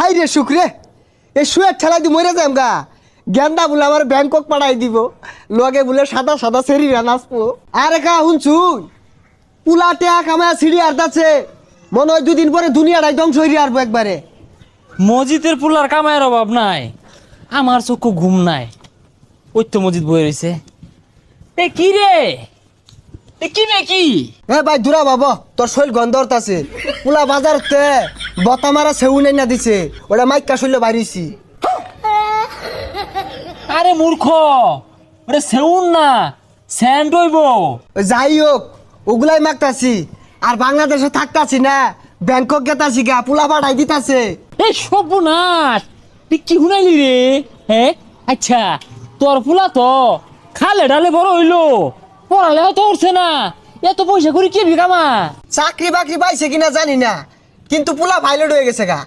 High রে শুক্রে এই শুয়ের ঠেলা দি মরে যাম গা। গেন্দা বলে আমার ব্যাংকক পাঠাই দিব, লগে বলে সাদা সাদা সেরিরা নাচবো। আরে কা শুনছুন, পুলা টেয়া কামায় সিঁড়ি আর্দাছে, মনে হয় দুদিন পরে দুনিয়াটাই ধ্বংস হইরে আসবো একবারে। মসজিদের পুলার কামায়ের অভাব নাই, আমার চক্ষু ঘুম নাই। ওই তো মসজিদ বয়ে রয়েছে। এ কি রে, এ কি রে কি? এ ভাই দূরা বাবা, তোর শৈল গন্ধর আছে। পুলা বাজারতে বতা মারা সেউ নাই না দিছে, ওটা মাইকা শৈল বাইরেছি। আরে মূর্খ, ওরে সেউন না, স্যান্ড হইব। যাই হোক ওগুলাই মাগতাছি, আর বাংলাদেশে থাকতাছি না, ব্যাংকক গেতাছি গা, পুলা পাঠাই দিতাছে। এই সর্বনাশ, তুই কি শুনাইলি রে? হ্যাঁ আচ্ছা, তোর ফুলা তো খালে ডালে বড় হইলো, পড়ালেও তো উঠছে না, এত পয়সা করে কি বিকামা? চাকরি বাকরি পাইছে কিনা জানি না, কিন্তু পুলা পাইলট হয়ে গেছে গা।